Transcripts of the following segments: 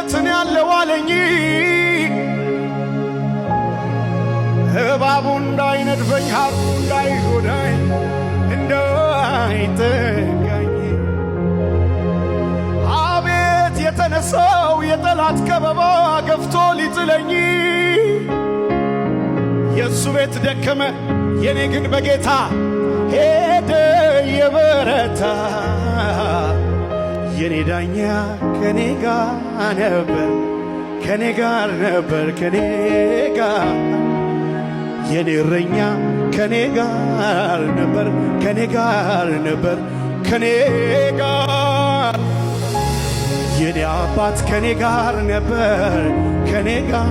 ከልጅነትን ያለዋለኝ እባቡ እንዳይነድፈኝ ሐሩ እንዳይጎዳኝ እንዳይጠጋኝ አቤት የተነሳው የጠላት ከበባ ገፍቶ ሊጥለኝ የእሱ ቤት ደከመ የኔ ግን በጌታ ሄደ የበረታ የኔ ዳኛ ከኔ ጋር ነበር ከኔ ጋር ነበር ከኔ ጋር የኔ እረኛ ከኔ ጋር ነበር ከኔ ጋር ነበር ከኔ ጋር የኔ አባት ከኔ ጋር ነበር ከኔ ጋር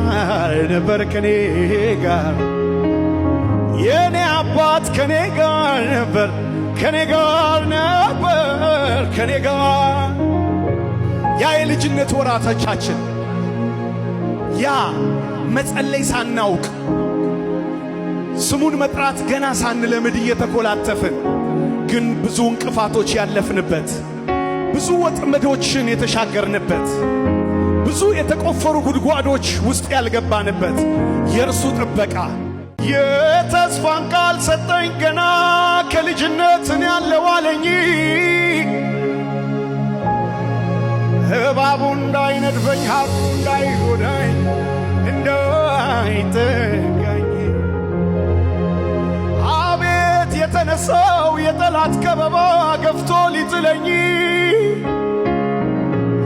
ነበር ከኔ ጋር የኔ አባት ከኔ ጋር ነበር ከኔ ጋር ነበር ከኔ ጋር ያ የልጅነት ወራቶቻችን ያ መጸለይ ሳናውቅ ስሙን መጥራት ገና ሳንለምድ እየተኮላተፍን ግን ብዙ እንቅፋቶች ያለፍንበት ብዙ ወጥመዶችን የተሻገርንበት ብዙ የተቆፈሩ ጉድጓዶች ውስጥ ያልገባንበት የእርሱ ጥበቃ የተስፋን ቃል ሰጠኝ ገና ከልጅነትን ያለዋለኝ እባቡ እንዳይነድፈኝ ሐሩ እንዳይጎዳኝ እንዳይጠጋኝ አቤት የተነሳው የጠላት ከበባ ገፍቶ ሊጥለኝ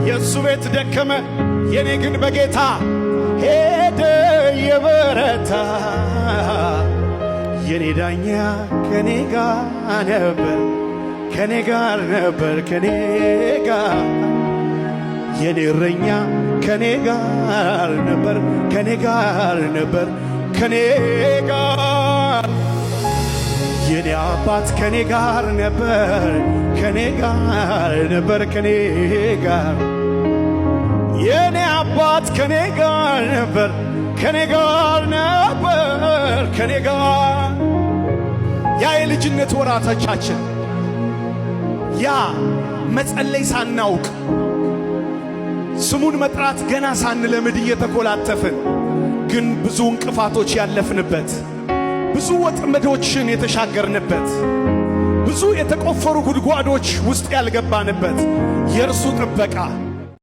የእሱ ቤት ደከመ የኔ ግን በጌታ ሄደ የበረታ የኔ ዳኛ ከኔ ጋር ነበር ከኔ ጋር ነበር ከኔ ጋር የኔ እረኛ ከኔ ጋር ነበር ከኔ ጋር ነበር ከኔ ጋር የኔ አባት ከኔ ጋር ነበር ከኔ ጋር ነበር ከኔ ጋር የኔ አባት ከኔ ጋር ነበር ከኔ ጋር ነበር ከኔ ጋር ያ የልጅነት ወራቶቻችን ያ መጸለይ ሳናውቅ ስሙን መጥራት ገና ሳንለምድ እየተኮላተፍን ግን ብዙ እንቅፋቶች ያለፍንበት ብዙ ወጥመዶችን የተሻገርንበት ብዙ የተቆፈሩ ጉድጓዶች ውስጥ ያልገባንበት የእርሱ ጥበቃ